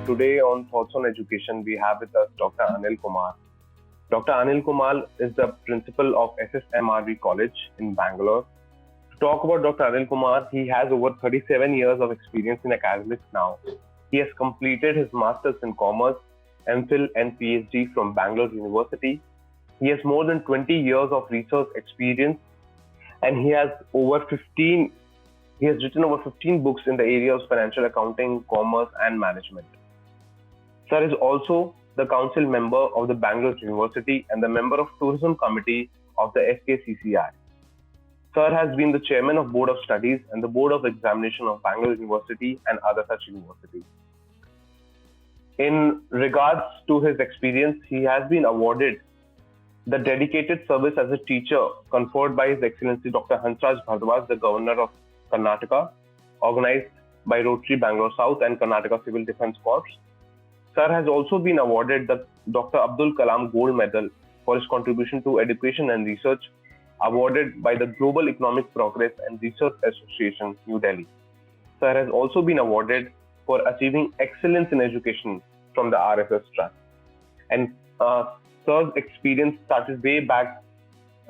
today on Thoughts on Education, we have with us Dr. Anil Kumar. Dr. Anil Kumar is the principal of SSMRV College in Bangalore. To talk about Dr. Anil Kumar, he has over 37 years of experience in academics now. He has completed his Masters in Commerce, MPhil and PhD from Bangalore University. He has more than 20 years of research experience and he has written over 15 books in the area of financial accounting, commerce and management. Sir is also the council member of the Bangalore University and the member of tourism committee of the FKCCI. Sir has been the chairman of Board of Studies and the Board of Examination of Bangalore University and other such universities. In regards to his experience, he has been awarded the dedicated service as a teacher conferred by His Excellency Dr. Hansraj Bhardwaj, the Governor of Karnataka, organized by Rotary Bangalore South and Karnataka Civil Defence Corps. Sir has also been awarded the Dr. Abdul Kalam Gold Medal for his contribution to education and research, awarded by the Global Economic Progress and Research Association, New Delhi. Sir has also been awarded for achieving excellence in education from the RSS Trust. And Sir's experience started way back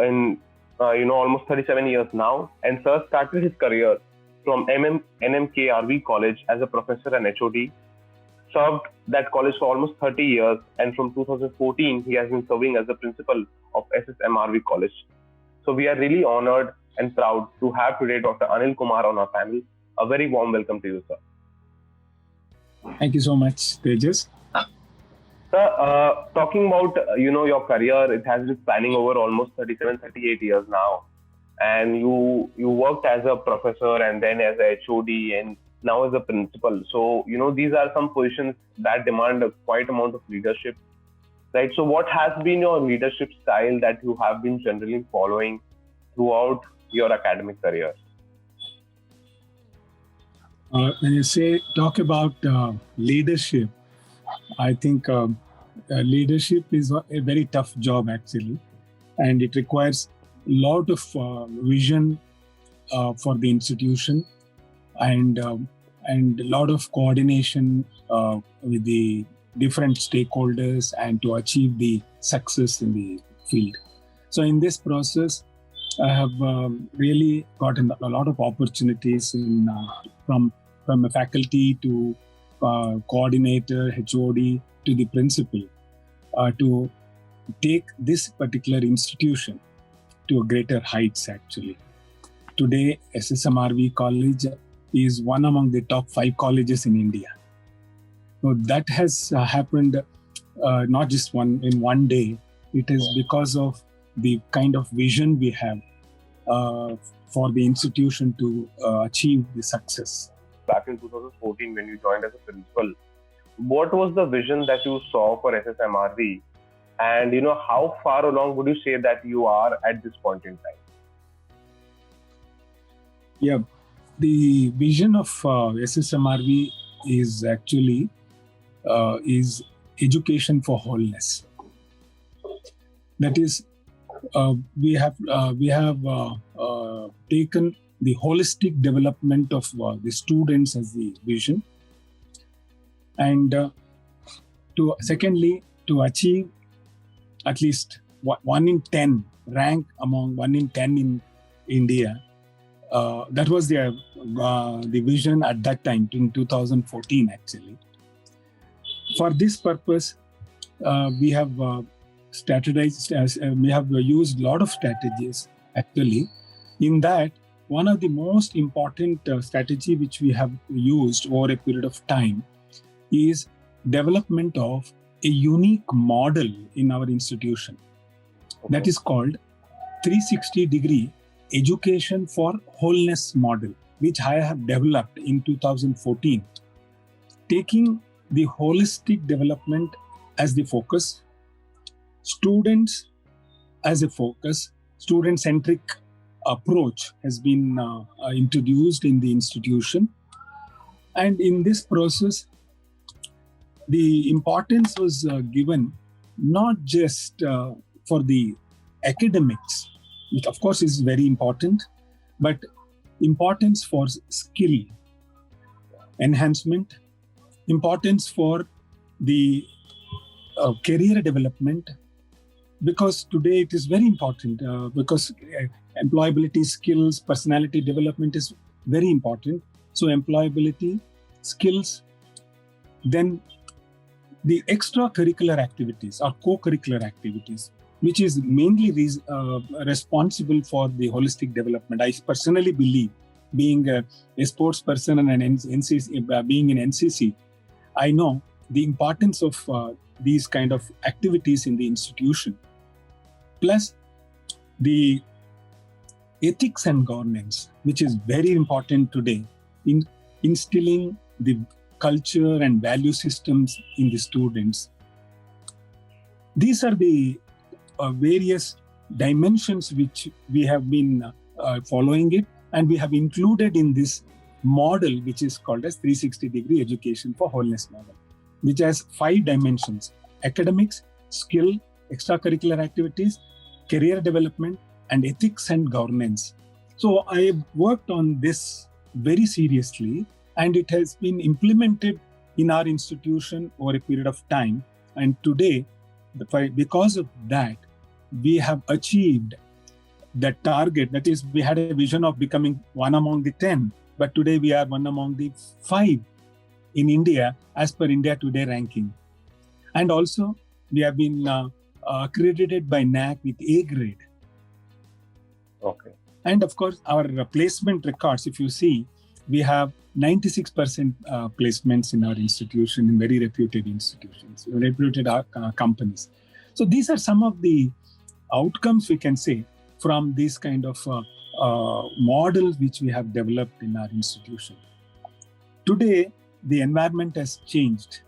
in almost 37 years now, and Sir started his career from NMKRV College as a professor and HOD, served that college for almost 30 years, and from 2014 he has been serving as the principal of SSMRV College. So we are really honored and proud to have today Dr. Anil Kumar on our panel. A very warm welcome to you, sir. Thank you so much, Tejas. Sir, talking about your career, it has been spanning over almost 38 years now, and you worked as a professor and then as a HOD and now as a principal. So these are some positions that demand a quite amount of leadership, right? So what has been your leadership style that you have been generally following throughout your academic career? When you talk about leadership, I think leadership is a very tough job actually, and it requires a lot of vision for the institution and a lot of coordination with the different stakeholders and to achieve the success in the field. So in this process, I have really gotten a lot of opportunities from a faculty to coordinator, HOD to the principal to take this particular institution to a greater heights actually. Today, SSMRV College is one among the top 5 colleges in India. So that has happened not just in one day. It is because of the kind of vision we have for the institution to achieve the success. Back in 2014, when you joined as a principal, what was the vision that you saw for SSMRV? And how far along would you say that you are at this point in time? Yeah, the vision of SSMRV is actually is education for wholeness. That is, we have taken the holistic development of the students as the vision, and secondly, to achieve at least 1 in 10 rank among 1 in 10 in India. That was the vision at that time in 2014 actually. For this purpose, we have strategized. We have used a lot of strategies actually. In that, one of the most important strategy which we have used over a period of time is development of a unique model in our institution. Okay. That is called 360-degree education for wholeness model, which I have developed in 2014, taking the holistic development as the focus, students as a focus, student-centric approach has been introduced in the institution. And in this process, the importance was given not just for the academics, which of course is very important, but importance for skill enhancement, importance for the career development, because today it is very important because employability skills, personality development is very important. So employability, skills, then the extracurricular activities or co-curricular activities, which is mainly responsible for the holistic development. I personally believe, being a sports person and an NCC, being in NCC, I know the importance of these kind of activities in the institution. Plus the ethics and governance, which is very important today in instilling the culture and value systems in the students. These are the various dimensions which we have been following it, and we have included in this model, which is called as 360-degree education for wholeness model, which has 5 dimensions: academics, skill, extracurricular activities, career development, and ethics and governance. So I worked on this very seriously, and it has been implemented in our institution over a period of time. And today, because of that, we have achieved the target. That is, we had a vision of becoming one among the 10, but today we are one among the 5 in India as per India Today ranking. And also, we have been accredited by NAAC with A grade. Okay. And of course, our placement records, if you see, we have 96% placements in our institution, in very reputed institutions, reputed companies. So these are some of the outcomes, we can say, from this kind of model which we have developed in our institution. Today, the environment has changed.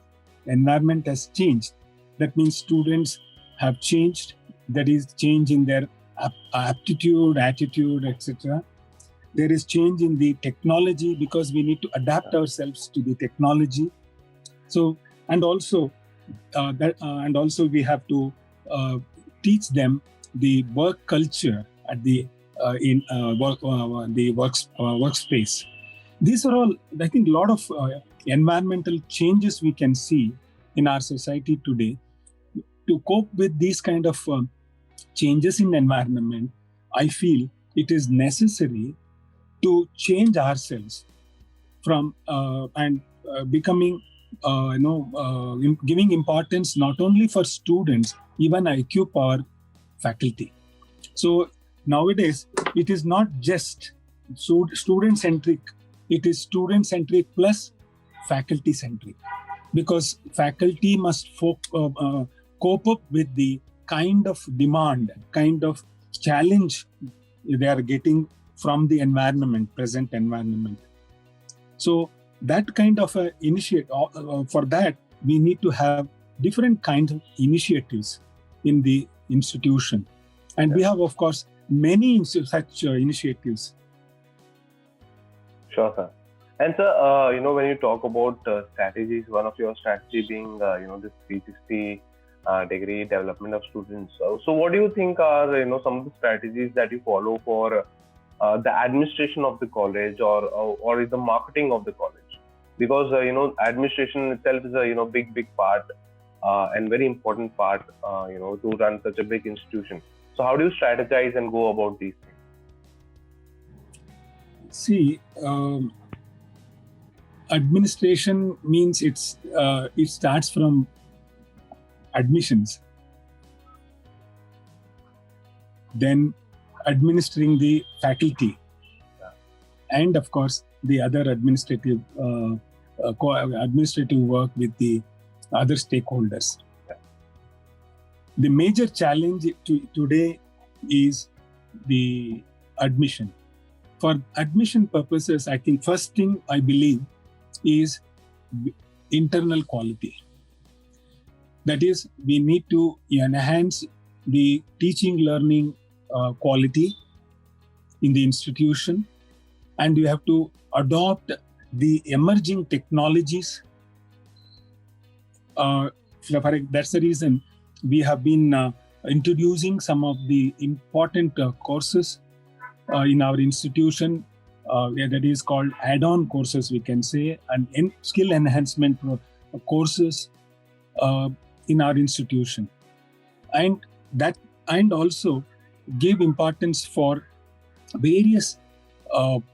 Environment has changed. That means students have changed. That is change in their aptitude, attitude, etc. There is change in the technology because we need to adapt ourselves to the technology. So, and also we have to teach them the work culture at the workspace. These are all, I think, a lot of environmental changes we can see in our society today. To cope with these kind of changes in environment, I feel it is necessary to change ourselves from becoming, giving importance not only for students, even IQ power faculty. So nowadays, it is not just student-centric, it is student-centric plus faculty-centric, because faculty must cope up with the kind of demand, kind of challenge they are getting from the environment, present environment. So that kind of for that, we need to have different kinds of initiatives in the institution. And we have, of course, many such initiatives. Sure, sir. And sir, when you talk about strategies, one of your strategy being, this 360-degree development of students. So what do you think are, some of the strategies that you follow for the administration of the college or the marketing of the college? Because, administration itself is a, big part and very important part, to run such a big institution. So how do you strategize and go about these things? See, administration means it starts from admissions, then administering the faculty, and of course the other administrative work with the other stakeholders. The major challenge today is the admission. For admission purposes, I think first thing I believe is internal quality. That is, we need to enhance the teaching learning quality in the institution, and you have to adopt the emerging technologies. That's the reason we have been introducing some of the important courses in our institution, that is called add-on courses, we can say, and skill enhancement courses in our institution, and also give importance for various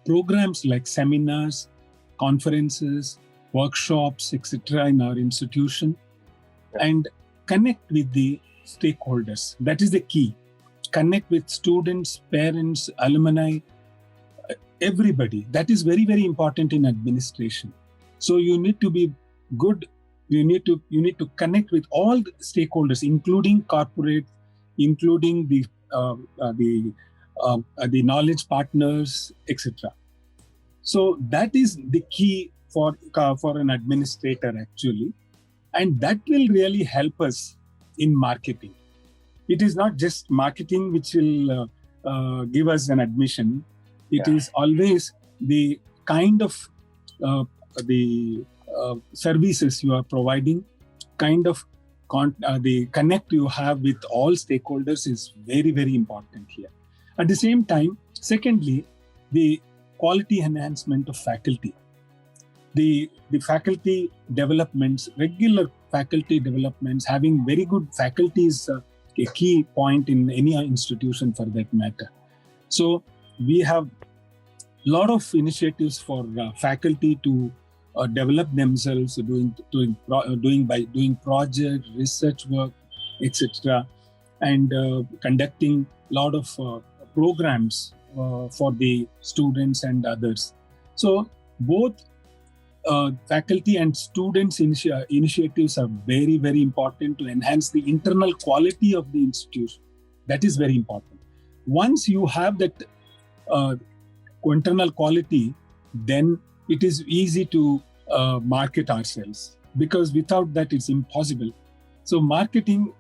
programs like seminars, conferences, workshops, etc. in our institution, and connect with the stakeholders. That is the key. Connect with students, parents, alumni, everybody. That is very, very important in administration. So you need to be good. You need to connect with all the stakeholders, including corporate, including the knowledge partners, etc. So that is the key for an administrator actually, and that will really help us in marketing. It is not just marketing which will give us an admission. It is always the kind of services you are providing, kind of the connect you have with all stakeholders is very, very important here. At the same time, secondly, the quality enhancement of faculty. The faculty developments, regular faculty developments, having very good faculty is a key point in any institution for that matter. So we have a lot of initiatives for faculty to develop themselves, doing project, research work, etc., and conducting a lot of programs for the students and others. So both faculty and students' initiatives are very, very important to enhance the internal quality of the institution. That is very important. Once you have that internal quality, then it is easy to market ourselves, because without that it's impossible. So marketing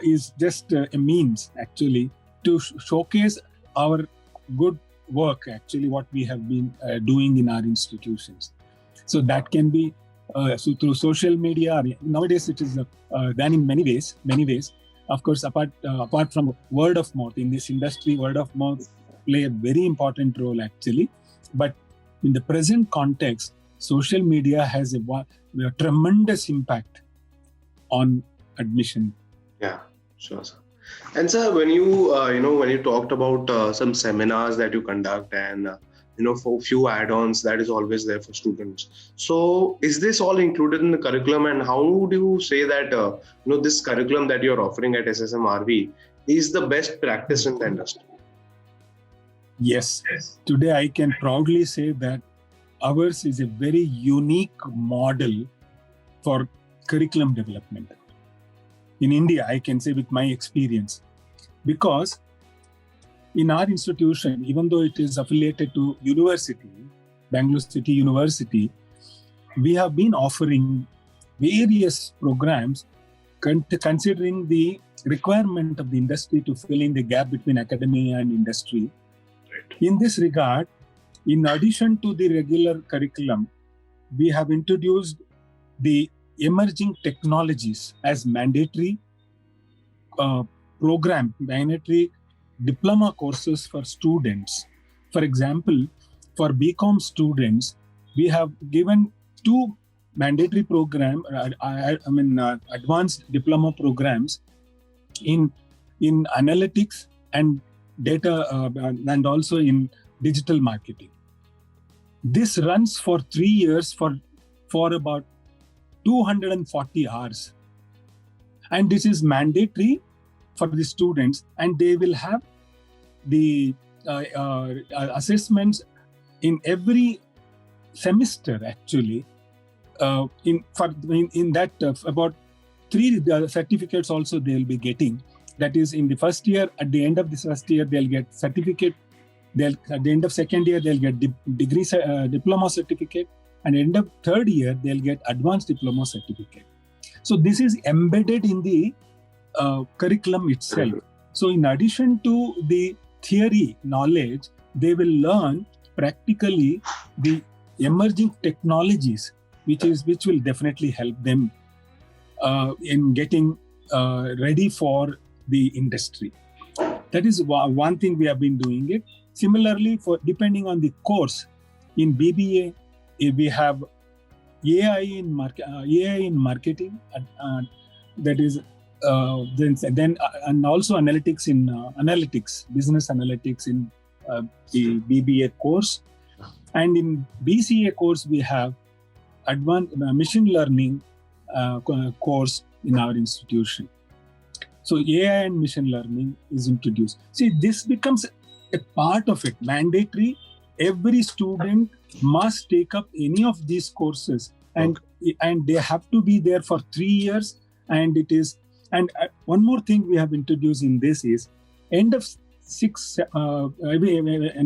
is just a means actually to showcase our good work, actually what we have been doing in our institutions. So that can be through social media. Nowadays it is done in many ways. Of course, apart from word of mouth, in this industry, word of mouth play a very important role actually. But in the present context, social media has a tremendous impact on admission. Yeah, sure, sir. And sir, when you when you talked about some seminars that you conduct and for few add-ons that is always there for students. So is this all included in the curriculum, and how do you say that this curriculum that you're offering at SSMRV is the best practice in the industry? Yes. Today I can proudly say that ours is a very unique model for curriculum development. In India, I can say with my experience, because in our institution, even though it is affiliated to university, Bangalore City University, we have been offering various programs considering the requirement of the industry to fill in the gap between academia and industry. Right. In this regard, in addition to the regular curriculum, we have introduced the emerging technologies as mandatory mandatory diploma courses for students. For example, for BCom students, we have given 2 mandatory advanced diploma programs in analytics and data and also in digital marketing. This runs for 3 years for about 240 hours. And this is mandatory for the students, and they will have the assessments in every semester actually. In that about 3 certificates also they will be getting. That is, in the first year, at the end of this first year, they'll get certificate. At the end of second year, they'll get diploma certificate. And at the end of third year, they'll get advanced diploma certificate. So this is embedded in the curriculum itself. So in addition to the theory knowledge, they will learn practically the emerging technologies, which will definitely help them in getting ready for the industry. That is one thing we have been doing it. Similarly, for depending on the course, in BBA, we have AI in marketing, that is, then and also analytics in business analytics in the BBA course, and in BCA course we have advanced machine learning course in our institution. So AI and machine learning is introduced. See, this becomes a part of it, mandatory. Every student must take up any of these courses, and they have to be there for 3 years. And it is, and one more thing we have introduced in this is end of at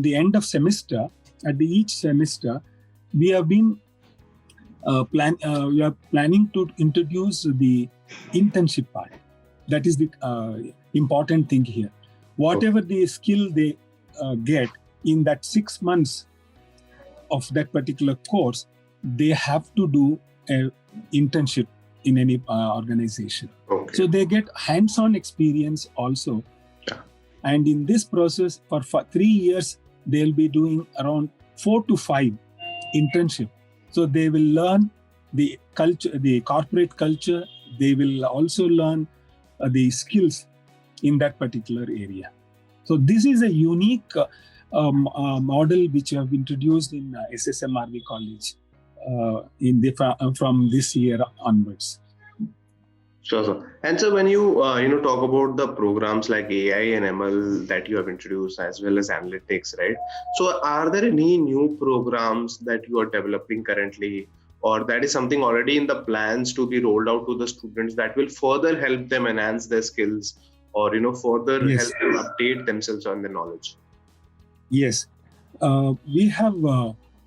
the end of semester, each semester, we have been we are planning to introduce the internship part. That is the important thing here. Whatever the skill they get in that 6 months of that particular course, they have to do an internship in any organization. Okay. So they get hands-on experience also. Yeah. And in this process, for 3 years, they'll be doing around 4 to 5 internship. So they will learn the culture, the corporate culture. They will also learn the skills in that particular area. So this is a unique model which we have introduced in SSMRV College from this year onwards. Sure, sir. And so when you talk about the programs like AI and ML that you have introduced, as well as analytics, right? So are there any new programs that you are developing currently, or that is something already in the plans to be rolled out to the students that will further help them enhance their skills, or further Yes. help them update themselves on their knowledge? Yes, we have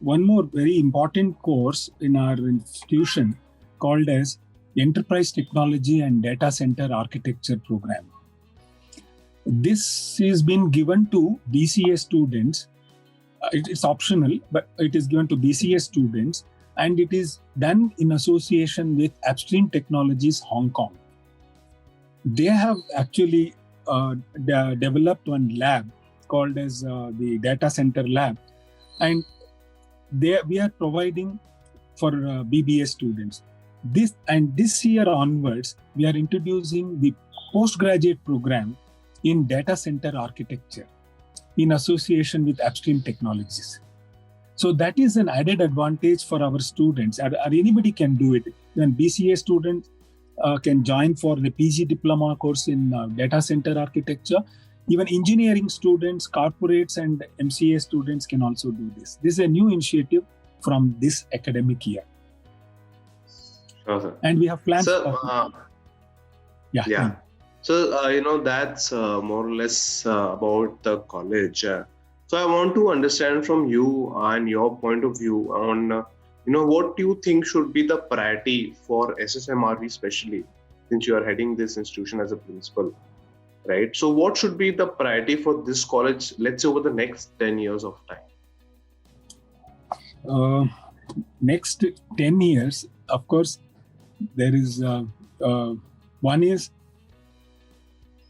one more very important course in our institution called as Enterprise Technology and Data Center Architecture Program. This is been given to BCA students. It's optional, but it is given to BCA students, and it is done in association with Upstream Technologies Hong Kong. They have actually developed one lab called as the Data Center Lab, and we are providing for BBA students. This year onwards, we are introducing the postgraduate program in data center architecture in association with Upstream Technologies. So that is an added advantage for our students. Anybody can do it. Then BCA student can join for the PG diploma course in data center architecture. Even engineering students, corporates, and MCA students can also do this. This is a new initiative from this academic year. Sure, sir. And we have plans. So, Yeah. So, that's more or less about the college. So I want to understand from you and your point of view on, what do you think should be the priority for SSMRV, especially since you are heading this institution as a principal, right? So what should be the priority for this college, let's say over the next 10 years of time? Next 10 years, of course, there is one is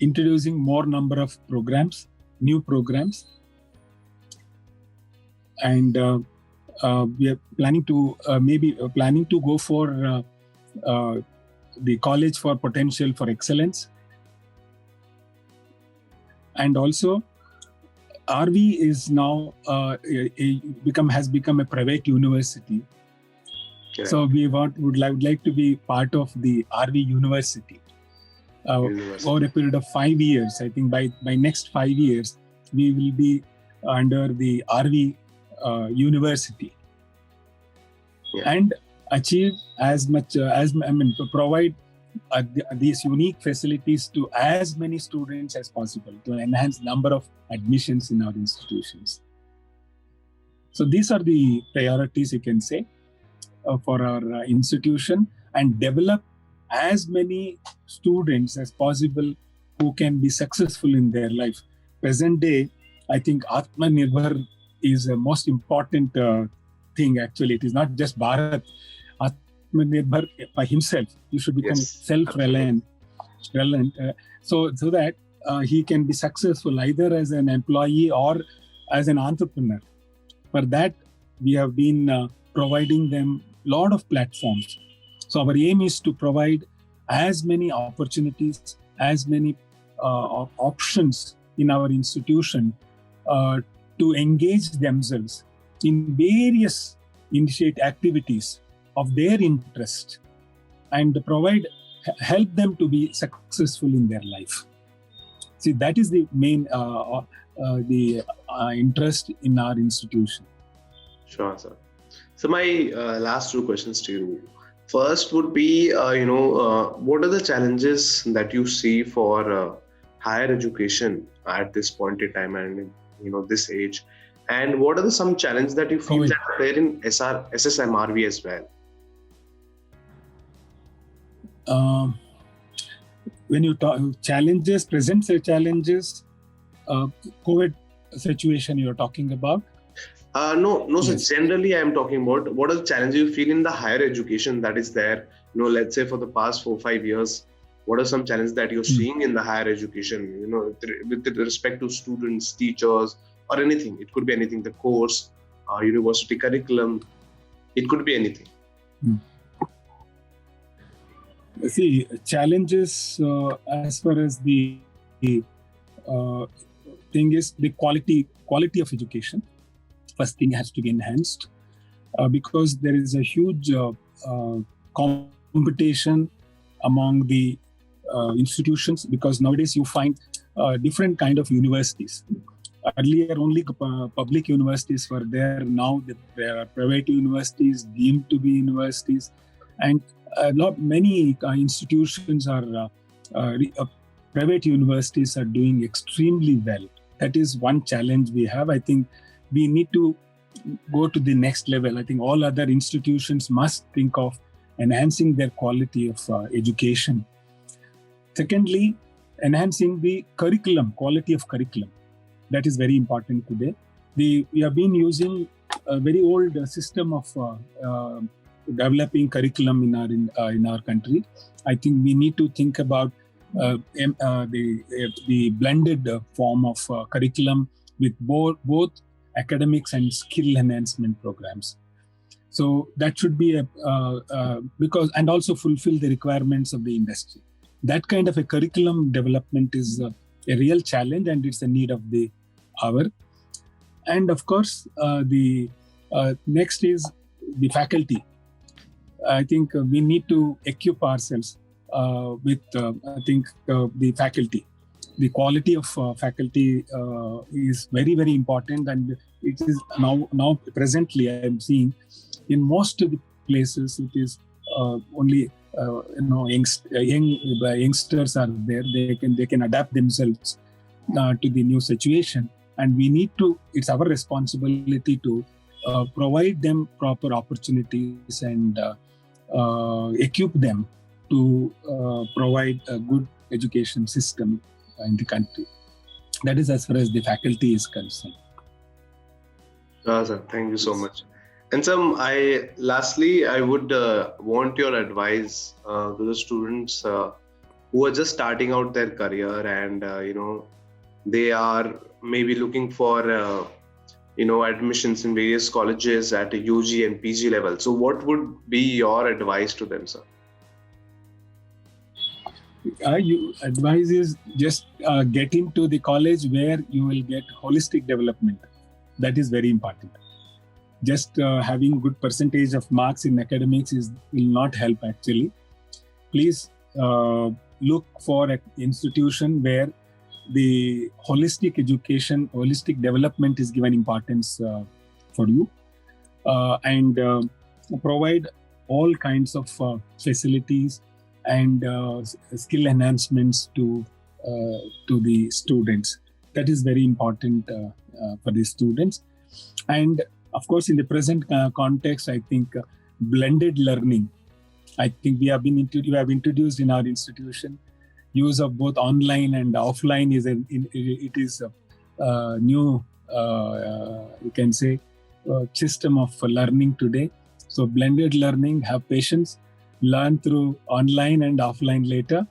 introducing more number of programs, new programs, and we are planning to go for the College for Potential for Excellence, and also RV is now has become a private university. Okay. So we would like to be part of the RV University. Over a period of 5 years. I think by next 5 years, we will be under the RV University. Yeah. And achieve as much provide these unique facilities to as many students as possible to enhance number of admissions in our institutions. So these are the priorities, you can say, for our institution, and develop as many students as possible who can be successful in their life. Present day, I think Atmanirbhar is the most important thing. Actually, it is not just Bharat. Atmanirbhar by himself, you should become self-reliant, so that he can be successful either as an employee or as an entrepreneur. For that, we have been providing them lot of platforms. So our aim is to provide as many opportunities, as many options in our institution to engage themselves in various activities of their interest and help them to be successful in their life. See, that is the main interest in our institution. Sure, sir. So my last two questions to you. First would be, what are the challenges that you see for higher education at this point in time and this age, and what are some challenges that you feel that are there in SSMRV as well? When you talk challenges, present challenges, COVID situation you're talking about? No, yes. So generally I am talking about what are the challenges you feel in the higher education that is there, let's say for the past 4-5 years, what are some challenges that you're seeing in the higher education, with respect to students, teachers, or anything? It could be anything, the course, university curriculum, it could be anything. See, challenges as far as the thing is the quality of education. First thing has to be enhanced because there is a huge competition among the institutions, because nowadays you find different kind of universities. Earlier only public universities were there. Now there are private universities deemed to be universities, and many institutions are private universities are doing extremely well. That is one challenge we have. I think we need to go to the next level. I think all other institutions must think of enhancing their quality of education. Secondly, enhancing the quality of curriculum. That is very important today. We have been using a very old system of developing curriculum in our country. I think we need to think about the blended form of curriculum with both academics and skill enhancement programs. So that should be and also fulfill the requirements of the industry. That kind of a curriculum development is a real challenge, and it's a need of the hour. And of course, the next is the faculty. I think we need to equip ourselves with the faculty. The quality of faculty is very, very important, and it is now presently I am seeing in most of the places it is only youngsters are there. They can adapt themselves to the new situation, and we need to. It's our responsibility to provide them proper opportunities and equip them to provide a good education system in the country. That is as far as the faculty is concerned. Sir, thank you so much. And lastly, I would want your advice to the students who are just starting out their career, and they are maybe looking for admissions in various colleges at a UG and PG level. So what would be your advice to them, sir? Advice is just get into the college where you will get holistic development. That is very important. Just having good percentage of marks in academics will not help actually. Please look for an institution where the holistic education, holistic development is given importance for you, and provide all kinds of facilities and skill enhancements to the students. That is very important for the students. And of course, in the present context, I think blended learning. I think we have introduced in our institution use of both online and offline is a new you can say system of learning today. So blended learning, have patience, learn through online and offline later.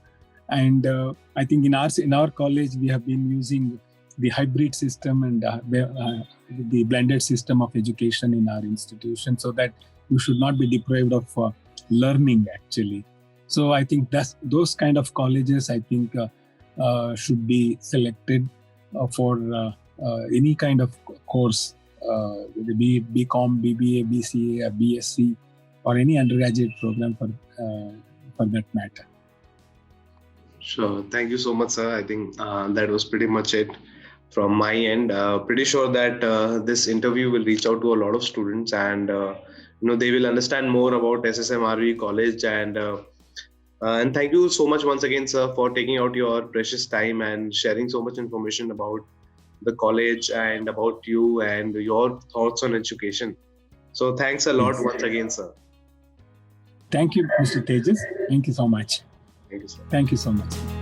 And I think in our college we have been using the hybrid system and the blended system of education in our institution, so that you should not be deprived of learning actually. So I think those kind of colleges I think should be selected for any kind of course, whether it be BCom, BBA, BCA, or BSc, or any undergraduate program for that matter. Sure. Thank you so much, sir. I think that was pretty much it from my end. Pretty sure that this interview will reach out to a lot of students, and they will understand more about SSMRV College. And thank you so much once again, sir, for taking out your precious time and sharing so much information about the college and about you and your thoughts on education. So thanks a lot once again, sir. Thank you, Mr. Tejas. Thank you so much. Thank you, sir. Thank you so much.